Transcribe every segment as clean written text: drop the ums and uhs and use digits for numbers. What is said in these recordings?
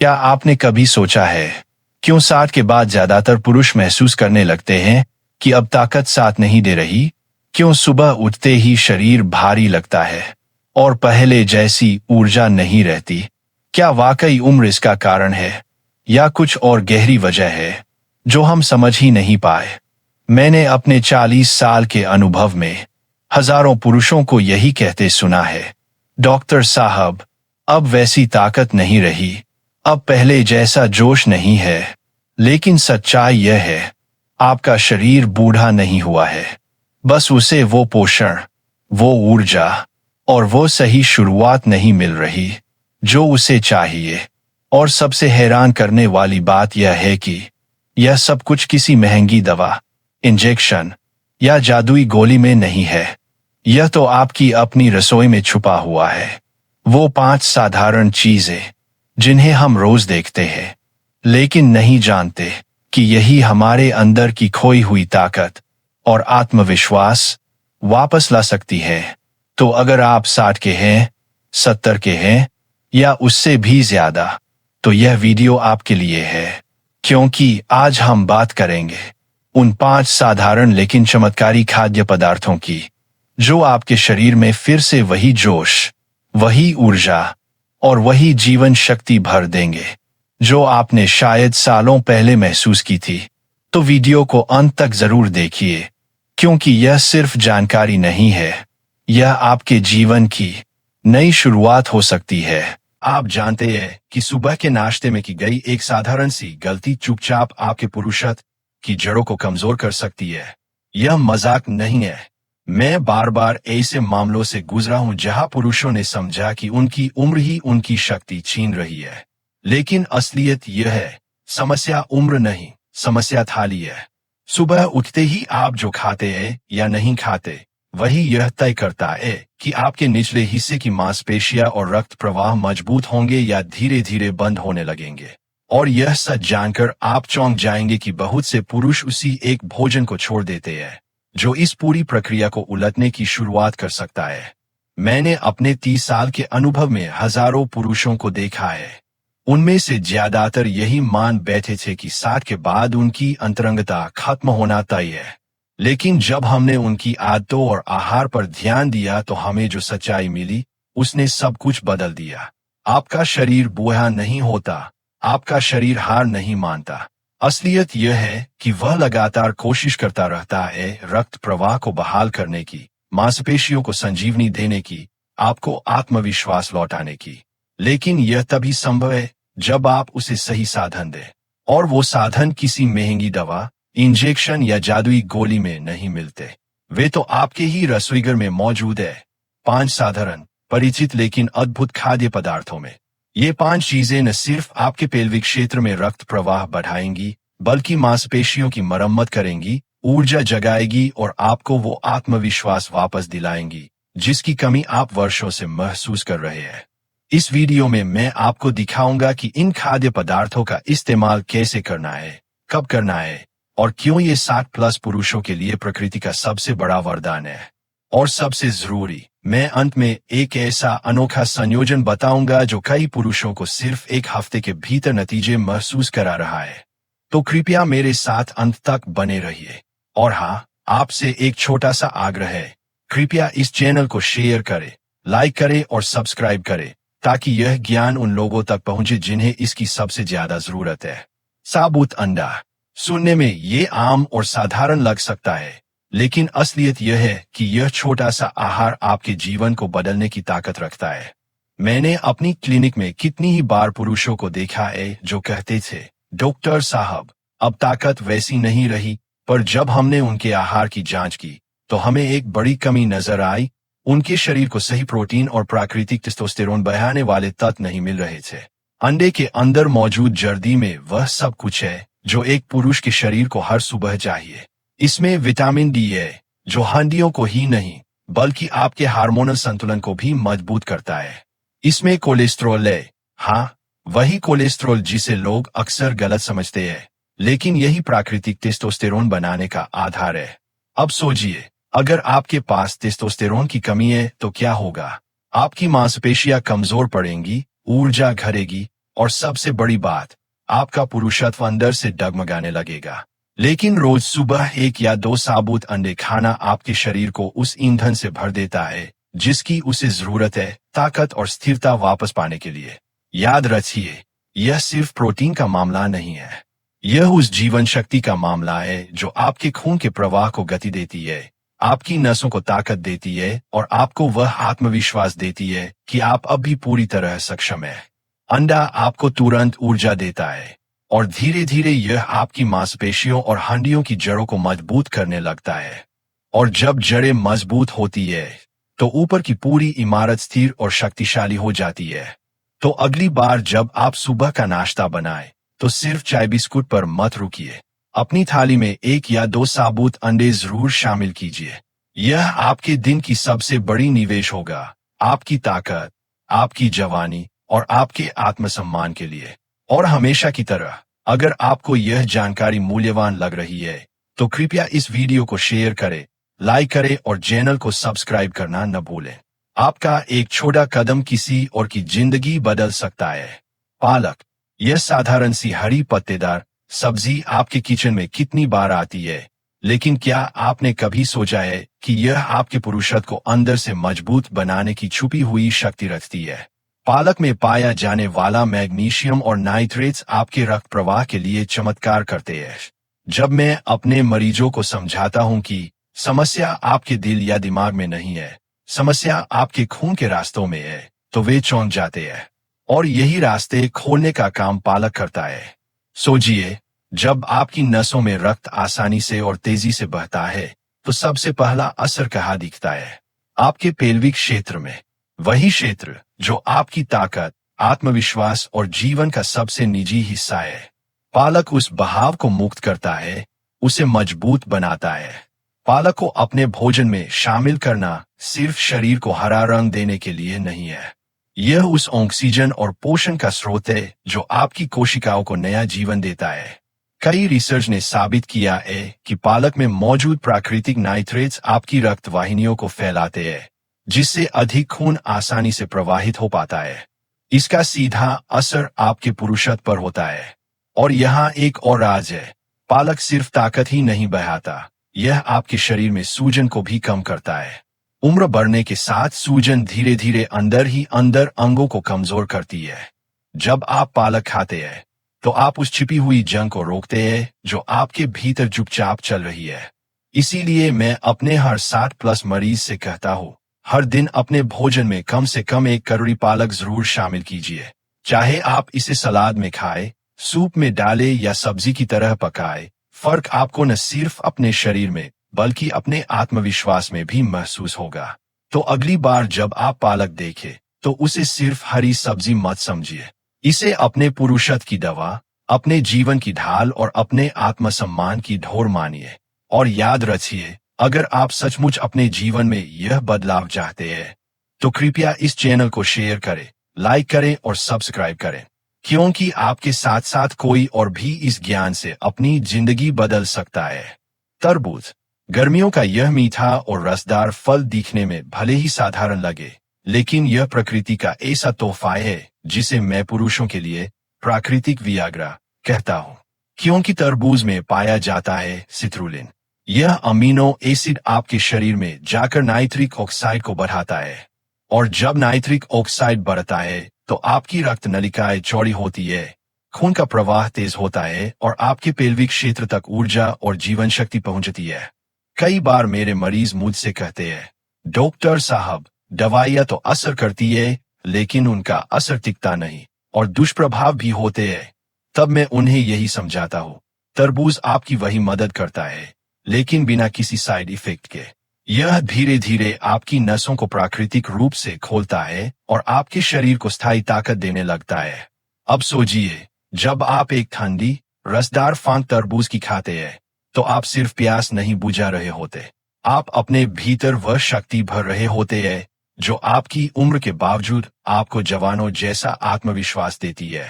क्या आपने कभी सोचा है क्यों 60 के बाद ज्यादातर पुरुष महसूस करने लगते हैं कि अब ताकत साथ नहीं दे रही? क्यों सुबह उठते ही शरीर भारी लगता है और पहले जैसी ऊर्जा नहीं रहती? क्या वाकई उम्र इसका कारण है या कुछ और गहरी वजह है जो हम समझ ही नहीं पाए? मैंने अपने 40 साल के अनुभव में हजारों पुरुषों को यही कहते सुना है, डॉक्टर साहब, अब वैसी ताकत नहीं रही, अब पहले जैसा जोश नहीं है। लेकिन सच्चाई यह है, आपका शरीर बूढ़ा नहीं हुआ है, बस उसे वो पोषण, वो ऊर्जा और वो सही शुरुआत नहीं मिल रही जो उसे चाहिए। और सबसे हैरान करने वाली बात यह है कि यह सब कुछ किसी महंगी दवा, इंजेक्शन या जादुई गोली में नहीं है। यह तो आपकी अपनी रसोई में छुपा हुआ है। वो 5 साधारण चीजें जिन्हें हम रोज देखते हैं लेकिन नहीं जानते कि यही हमारे अंदर की खोई हुई ताकत और आत्मविश्वास वापस ला सकती है। तो अगर आप 60 के हैं, 70 के हैं या उससे भी ज्यादा, तो यह वीडियो आपके लिए है, क्योंकि आज हम बात करेंगे उन 5 साधारण लेकिन चमत्कारी खाद्य पदार्थों की जो आपके शरीर में फिर से वही जोश, वही ऊर्जा और वही जीवन शक्ति भर देंगे जो आपने शायद सालों पहले महसूस की थी। तो वीडियो को अंत तक जरूर देखिए, क्योंकि यह सिर्फ जानकारी नहीं है, यह आपके जीवन की नई शुरुआत हो सकती है। आप जानते हैं कि सुबह के नाश्ते में की गई एक साधारण सी गलती चुपचाप आपके पुरुषत्व की जड़ों को कमजोर कर सकती है। यह मजाक नहीं है। मैं बार बार ऐसे मामलों से गुजरा हूं जहां पुरुषों ने समझा कि उनकी उम्र ही उनकी शक्ति छीन रही है, लेकिन असलियत यह है, समस्या उम्र नहीं, समस्या थाली है। सुबह उठते ही आप जो खाते हैं या नहीं खाते, वही यह तय करता है कि आपके निचले हिस्से की मांसपेशियां और रक्त प्रवाह मजबूत होंगे या धीरे धीरे बंद होने लगेंगे। और यह सच जानकर आप चौंक जाएंगे कि बहुत से पुरुष उसी एक भोजन को छोड़ देते हैं जो इस पूरी प्रक्रिया को उलटने की शुरुआत कर सकता है। मैंने अपने 30 साल के अनुभव में हजारों पुरुषों को देखा है। उनमें से ज्यादातर यही मान बैठे थे कि 60 के बाद उनकी अंतरंगता खत्म होना तय है। लेकिन जब हमने उनकी आदतों और आहार पर ध्यान दिया तो हमें जो सच्चाई मिली उसने सब कुछ बदल दिया। आपका शरीर बूढ़ा नहीं होता, आपका शरीर हार नहीं मानता। असलियत यह है कि वह लगातार कोशिश करता रहता है रक्त प्रवाह को बहाल करने की, मांसपेशियों को संजीवनी देने की, आपको आत्मविश्वास लौटाने की। लेकिन यह तभी संभव है जब आप उसे सही साधन दें। और वो साधन किसी महंगी दवा, इंजेक्शन या जादुई गोली में नहीं मिलते। वे तो आपके ही रसोईघर में मौजूद है, 5 साधारण, परिचित लेकिन अद्भुत खाद्य पदार्थों में। ये 5 चीजें न सिर्फ आपके पेल्विक क्षेत्र में रक्त प्रवाह बढ़ाएंगी, बल्कि मांसपेशियों की मरम्मत करेंगी, ऊर्जा जगाएगी और आपको वो आत्मविश्वास वापस दिलाएंगी जिसकी कमी आप वर्षों से महसूस कर रहे हैं। इस वीडियो में मैं आपको दिखाऊंगा कि इन खाद्य पदार्थों का इस्तेमाल कैसे करना है, कब करना है और क्यों ये 60+ पुरुषों के लिए प्रकृति का सबसे बड़ा वरदान है। और सबसे जरूरी, मैं अंत में एक ऐसा अनोखा संयोजन बताऊंगा जो कई पुरुषों को सिर्फ एक हफ्ते के भीतर नतीजे महसूस करा रहा है। तो कृपया मेरे साथ अंत तक बने रहिए। और हाँ, आपसे एक छोटा सा आग्रह है, कृपया इस चैनल को शेयर करें, लाइक करें और सब्सक्राइब करें ताकि यह ज्ञान उन लोगों तक पहुंचे जिन्हें इसकी सबसे ज्यादा जरूरत है। साबुत अंडा। सुनने में ये आम और साधारण लग सकता है, लेकिन असलियत यह है कि यह छोटा सा आहार आपके जीवन को बदलने की ताकत रखता है। मैंने अपनी क्लिनिक में कितनी ही बार पुरुषों को देखा है जो कहते थे, डॉक्टर साहब, अब ताकत वैसी नहीं रही। पर जब हमने उनके आहार की जांच की तो हमें एक बड़ी कमी नजर आई। उनके शरीर को सही प्रोटीन और प्राकृतिक टेस्टोस्टेरोन बढ़ाने वाले तत्व नहीं मिल रहे थे। अंडे के अंदर मौजूद जर्दी में वह सब कुछ है जो एक पुरुष के शरीर को हर सुबह चाहिए। इसमें विटामिन डी है जो हड्डियों को ही नहीं बल्कि आपके हार्मोनल संतुलन को भी मजबूत करता है। इसमें कोलेस्ट्रॉल है, हाँ, वही कोलेस्ट्रॉल जिसे लोग अक्सर गलत समझते हैं, लेकिन यही प्राकृतिक टेस्टोस्टेरोन बनाने का आधार है। अब सोचिए, अगर आपके पास टेस्टोस्टेरोन की कमी है तो क्या होगा? आपकी मांसपेशियां कमजोर पड़ेंगी, ऊर्जा घटेगी, और सबसे बड़ी बात, आपका पुरुषत्व अंदर से डगमगाने लगेगा। लेकिन रोज सुबह 1 या 2 साबुत अंडे खाना आपके शरीर को उस ईंधन से भर देता है जिसकी उसे जरूरत है, ताकत और स्थिरता वापस पाने के लिए। याद रखिए, यह सिर्फ प्रोटीन का मामला नहीं है, यह उस जीवन शक्ति का मामला है जो आपके खून के प्रवाह को गति देती है, आपकी नसों को ताकत देती है और आपको वह आत्मविश्वास देती है कि आप अब भी पूरी तरह सक्षम है। अंडा आपको तुरंत ऊर्जा देता है और धीरे धीरे यह आपकी मांसपेशियों और हड्डियों की जड़ों को मजबूत करने लगता है। और जब जड़ें मजबूत होती है तो ऊपर की पूरी इमारत स्थिर और शक्तिशाली हो जाती है। तो अगली बार जब आप सुबह का नाश्ता बनाएं, तो सिर्फ चाय बिस्कुट पर मत रुकिए। अपनी थाली में 1 या 2 साबुत अंडे जरूर शामिल कीजिए। यह आपके दिन की सबसे बड़ी निवेश होगा, आपकी ताकत, आपकी जवानी और आपके आत्मसम्मान के लिए। और हमेशा की तरह, अगर आपको यह जानकारी मूल्यवान लग रही है तो कृपया इस वीडियो को शेयर करें, लाइक करें और चैनल को सब्सक्राइब करना न भूलें। आपका एक छोटा कदम किसी और की जिंदगी बदल सकता है। पालक, यह साधारण सी हरी पत्तेदार सब्जी आपके किचन में कितनी बार आती है, लेकिन क्या आपने कभी सोचा है कि यह आपके पुरुषत्व को अंदर से मजबूत बनाने की छुपी हुई शक्ति रखती है? पालक में पाया जाने वाला मैग्नीशियम और नाइट्रेट्स आपके रक्त प्रवाह के लिए चमत्कार करते हैं। जब मैं अपने मरीजों को समझाता हूं कि समस्या आपके दिल या दिमाग में नहीं है, समस्या आपके खून के रास्तों में है, तो वे चौंक जाते हैं। और यही रास्ते खोलने का काम पालक करता है। सोचिए, जब आपकी नसों में रक्त आसानी से और तेजी से बहता है तो सबसे पहला असर कहाँ दिखता है? आपके पेल्विक क्षेत्र में। वही क्षेत्र जो आपकी ताकत, आत्मविश्वास और जीवन का सबसे निजी हिस्सा है। पालक उस बहाव को मुक्त करता है, उसे मजबूत बनाता है। पालक को अपने भोजन में शामिल करना सिर्फ शरीर को हरा रंग देने के लिए नहीं है, यह उस ऑक्सीजन और पोषण का स्रोत है जो आपकी कोशिकाओं को नया जीवन देता है। कई रिसर्च ने साबित किया है कि पालक में मौजूद प्राकृतिक नाइट्रेट्स आपकी रक्त वाहिनियों को फैलाते हैं, जिससे अधिक खून आसानी से प्रवाहित हो पाता है। इसका सीधा असर आपके पुरुषत्व पर होता है। और यहाँ एक और राज है, पालक सिर्फ ताकत ही नहीं बढ़ाता, यह आपके शरीर में सूजन को भी कम करता है। उम्र बढ़ने के साथ सूजन धीरे धीरे अंदर ही अंदर अंगों को कमजोर करती है। जब आप पालक खाते हैं तो आप उस छिपी हुई जंग को रोकते हैं जो आपके भीतर चुपचाप चल रही है। इसीलिए मैं अपने हर 60+ मरीज से कहता हूँ, हर दिन अपने भोजन में कम से कम 1 कटोरी पालक जरूर शामिल कीजिए। चाहे आप इसे सलाद में खाएं, सूप में डालें या सब्जी की तरह पकाएं, फर्क आपको न सिर्फ अपने शरीर में बल्कि अपने आत्मविश्वास में भी महसूस होगा। तो अगली बार जब आप पालक देखें तो उसे सिर्फ हरी सब्जी मत समझिए, इसे अपने पुरुषत्व की दवा, अपने जीवन की ढाल और अपने आत्मसम्मान की ढोर मानिए। और याद रखिए, अगर आप सचमुच अपने जीवन में यह बदलाव चाहते हैं तो कृपया इस चैनल को शेयर करें, लाइक करें और सब्सक्राइब करें, क्योंकि आपके साथ साथ कोई और भी इस ज्ञान से अपनी जिंदगी बदल सकता है। तरबूज, गर्मियों का यह मीठा और रसदार फल दिखने में भले ही साधारण लगे, लेकिन यह प्रकृति का ऐसा तोहफा है जिसे मैं पुरुषों के लिए प्राकृतिक वियाग्रा कहता हूँ, क्योंकि तरबूज में पाया जाता है सिट्रुलिन। यह अमीनो एसिड आपके शरीर में जाकर नाइट्रिक ऑक्साइड को बढ़ाता है, और जब नाइट्रिक ऑक्साइड बढ़ता है तो आपकी रक्त नलिकाएं चौड़ी होती है, खून का प्रवाह तेज होता है और आपके पेल्विक क्षेत्र तक ऊर्जा और जीवन शक्ति पहुंचती है। कई बार मेरे मरीज मुझसे कहते हैं, डॉक्टर साहब, दवाइयां तो असर करती है लेकिन उनका असर टिकता नहीं और दुष्प्रभाव भी होते हैं। तब मैं उन्हें यही समझाता हूँ, तरबूज आपकी वही मदद करता है, लेकिन बिना किसी साइड इफेक्ट के। यह धीरे धीरे आपकी नसों को प्राकृतिक रूप से खोलता है और आपके शरीर को स्थायी ताकत देने लगता है। अब सोचिए, जब आप एक ठंडी रसदार फांक तरबूज की खाते हैं तो आप सिर्फ प्यास नहीं बुझा रहे होते, आप अपने भीतर वह शक्ति भर रहे होते हैं जो आपकी उम्र के बावजूद आपको जवानों जैसा आत्मविश्वास देती है।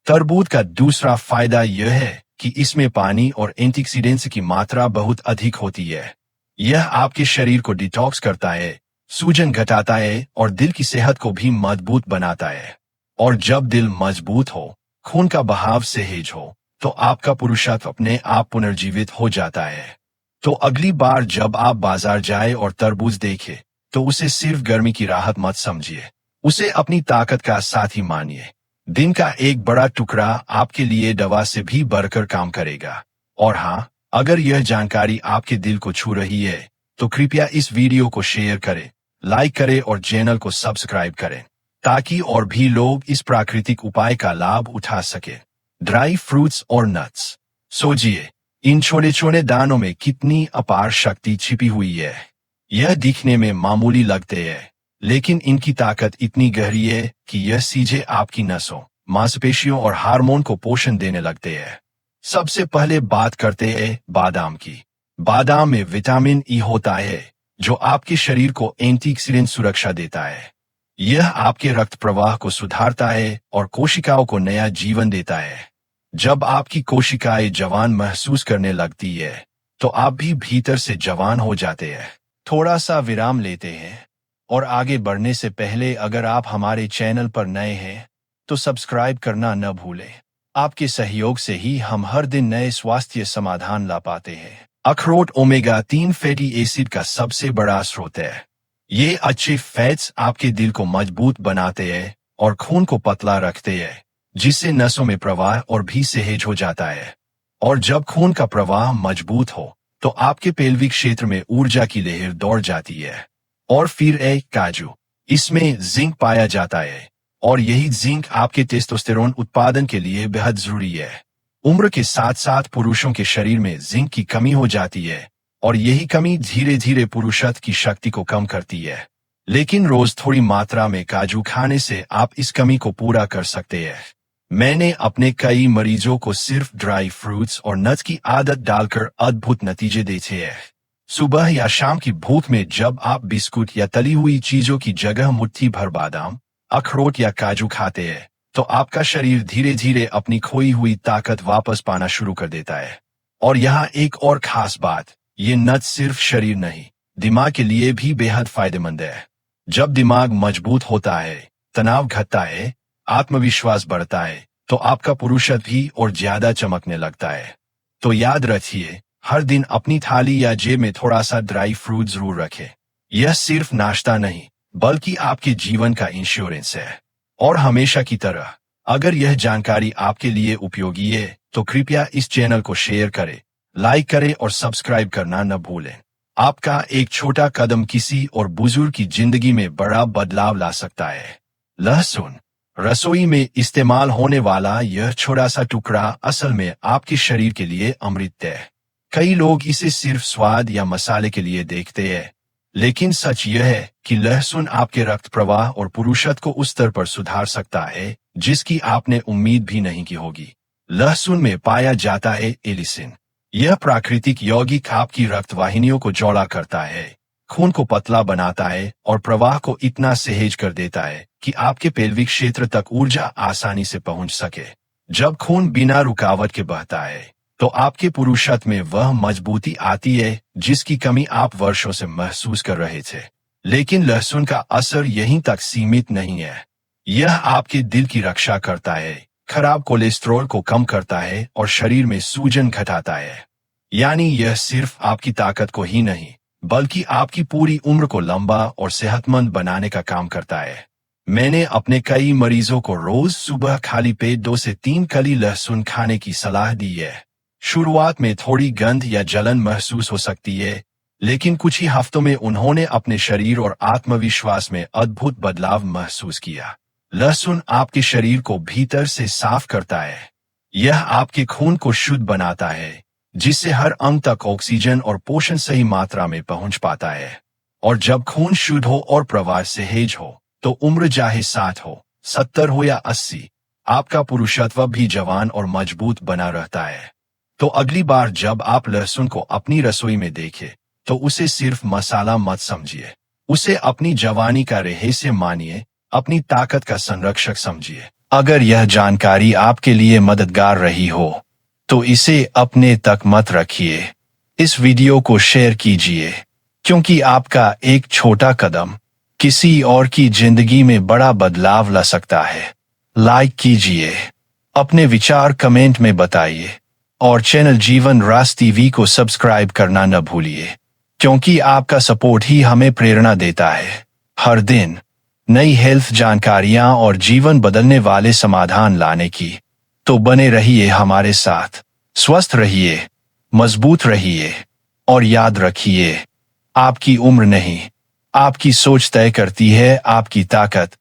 तरबूज का दूसरा फायदा यह है कि इसमें पानी और एंटीऑक्सीडेंट्स की मात्रा बहुत अधिक होती है। यह आपके शरीर को डिटॉक्स करता है, सूजन घटाता है और दिल की सेहत को भी मजबूत बनाता है। और जब दिल मजबूत हो, खून का बहाव सहज हो, तो आपका पुरुषत्व अपने आप पुनर्जीवित हो जाता है। तो अगली बार जब आप बाजार जाए और तरबूज देखे, तो उसे सिर्फ गर्मी की राहत मत समझिए, उसे अपनी ताकत का साथी मानिए। दिन का एक बड़ा टुकड़ा आपके लिए दवा से भी बढ़कर काम करेगा। और हाँ, अगर यह जानकारी आपके दिल को छू रही है, तो कृपया इस वीडियो को शेयर करें, लाइक करें और चैनल को सब्सक्राइब करें, ताकि और भी लोग इस प्राकृतिक उपाय का लाभ उठा सके। ड्राई फ्रूट्स और नट्स। सोचिए, इन छोटे छोटे दानों में कितनी अपार शक्ति छिपी हुई है। यह दिखने में मामूली लगते हैं, लेकिन इनकी ताकत इतनी गहरी है कि यह सीधे आपकी नसों, मांसपेशियों और हार्मोन को पोषण देने लगते हैं। सबसे पहले बात करते हैं बादाम की। बादाम में विटामिन ई होता है, जो आपके शरीर को एंटीऑक्सीडेंट सुरक्षा देता है। यह आपके रक्त प्रवाह को सुधारता है और कोशिकाओं को नया जीवन देता है। जब आपकी कोशिकाएं जवान महसूस करने लगती है, तो आप भी भीतर से जवान हो जाते हैं। थोड़ा सा विराम लेते हैं, और आगे बढ़ने से पहले अगर आप हमारे चैनल पर नए हैं, तो सब्सक्राइब करना न भूलें। आपके सहयोग से ही हम हर दिन नए स्वास्थ्य समाधान ला पाते हैं। अखरोट ओमेगा 3 फैटी एसिड का सबसे बड़ा स्रोत है। ये अच्छे फैट्स आपके दिल को मजबूत बनाते हैं और खून को पतला रखते हैं, जिससे नसों में प्रवाह और भी सहज हो जाता है। और जब खून का प्रवाह मजबूत हो, तो आपके पेल्विक क्षेत्र में ऊर्जा की लहर दौड़ जाती है। और फिर काजू, इसमें जिंक पाया जाता है, और यही जिंक आपके टेस्टोस्टेरोन उत्पादन के लिए बेहद जरूरी है। उम्र के साथ साथ पुरुषों के शरीर में जिंक की कमी हो जाती है, और यही कमी धीरे धीरे पुरुषत्व की शक्ति को कम करती है। लेकिन रोज थोड़ी मात्रा में काजू खाने से आप इस कमी को पूरा कर सकते हैं। मैंने अपने कई मरीजों को सिर्फ ड्राई फ्रूट्स और नट्स की आदत डालकर अद्भुत नतीजे देते हैं। सुबह या शाम की भूख में जब आप बिस्कुट या तली हुई चीजों की जगह मुट्ठी भर बादाम, अखरोट या काजू खाते हैं, तो आपका शरीर धीरे धीरे अपनी खोई हुई ताकत वापस पाना शुरू कर देता है। और यहाँ एक और खास बात, ये नट्स सिर्फ शरीर नहीं, दिमाग के लिए भी बेहद फायदेमंद है। जब दिमाग मजबूत होता है, तनाव घटता है, आत्मविश्वास बढ़ता है, तो आपका पुरुषत्व भी और ज्यादा चमकने लगता है। तो याद रखिए, हर दिन अपनी थाली या जेब में थोड़ा सा ड्राई फ्रूट जरूर रखें। यह सिर्फ नाश्ता नहीं, बल्कि आपके जीवन का इंश्योरेंस है। और हमेशा की तरह, अगर यह जानकारी आपके लिए उपयोगी है, तो कृपया इस चैनल को शेयर करें, लाइक करें और सब्सक्राइब करना न भूलें। आपका एक छोटा कदम किसी और बुजुर्ग की जिंदगी में बड़ा बदलाव ला सकता है। लहसुन। रसोई में इस्तेमाल होने वाला यह छोटा सा टुकड़ा असल में आपके शरीर के लिए अमृत है। कई लोग इसे सिर्फ स्वाद या मसाले के लिए देखते हैं, लेकिन सच यह है कि लहसुन आपके रक्त प्रवाह और पुरुषत्व को उस स्तर पर सुधार सकता है जिसकी आपने उम्मीद भी नहीं की होगी। लहसुन में पाया जाता है एलिसिन। यह प्राकृतिक यौगिक आपकी रक्त वाहिनियों को चौड़ा करता है, खून को पतला बनाता है और प्रवाह को इतना सहज कर देता है कि आपके पेल्विक क्षेत्र तक ऊर्जा आसानी से पहुंच सके। जब खून बिना रुकावट के बहता है, तो आपके पुरुषत्व में वह मजबूती आती है जिसकी कमी आप वर्षों से महसूस कर रहे थे। लेकिन लहसुन का असर यहीं तक सीमित नहीं है। यह आपके दिल की रक्षा करता है, खराब कोलेस्ट्रॉल को कम करता है और शरीर में सूजन घटाता है। यानी यह सिर्फ आपकी ताकत को ही नहीं, बल्कि आपकी पूरी उम्र को लंबा और सेहतमंद बनाने का काम करता है। मैंने अपने कई मरीजों को रोज सुबह खाली पेट 2 से 3 कली लहसुन खाने की सलाह दी है। शुरुआत में थोड़ी गंध या जलन महसूस हो सकती है, लेकिन कुछ ही हफ्तों में उन्होंने अपने शरीर और आत्मविश्वास में अद्भुत बदलाव महसूस किया। लहसुन आपके शरीर को भीतर से साफ करता है। यह आपके खून को शुद्ध बनाता है, जिससे हर अंग तक ऑक्सीजन और पोषण सही मात्रा में पहुंच पाता है। और जब खून शुद्ध हो और प्रवाह सहज हो, तो उम्र चाहे 60 हो, 70 हो या 80, आपका पुरुषत्व भी जवान और मजबूत बना रहता है। तो अगली बार जब आप लहसुन को अपनी रसोई में देखें, तो उसे सिर्फ मसाला मत समझिए, उसे अपनी जवानी का रहस्य मानिए, अपनी ताकत का संरक्षक समझिए। अगर यह जानकारी आपके लिए मददगार रही हो, तो इसे अपने तक मत रखिए। इस वीडियो को शेयर कीजिए, क्योंकि आपका एक छोटा कदम किसी और की जिंदगी में बड़ा बदलाव ला सकता है। लाइक कीजिए, अपने विचार कमेंट में बताइए और चैनल जीवन रास टीवी को सब्सक्राइब करना न भूलिए, क्योंकि आपका सपोर्ट ही हमें प्रेरणा देता है हर दिन नई हेल्थ जानकारियां और जीवन बदलने वाले समाधान लाने की। तो बने रहिए हमारे साथ, स्वस्थ रहिए, मजबूत रहिए और याद रखिए, आपकी उम्र नहीं, आपकी सोच तय करती है आपकी ताकत।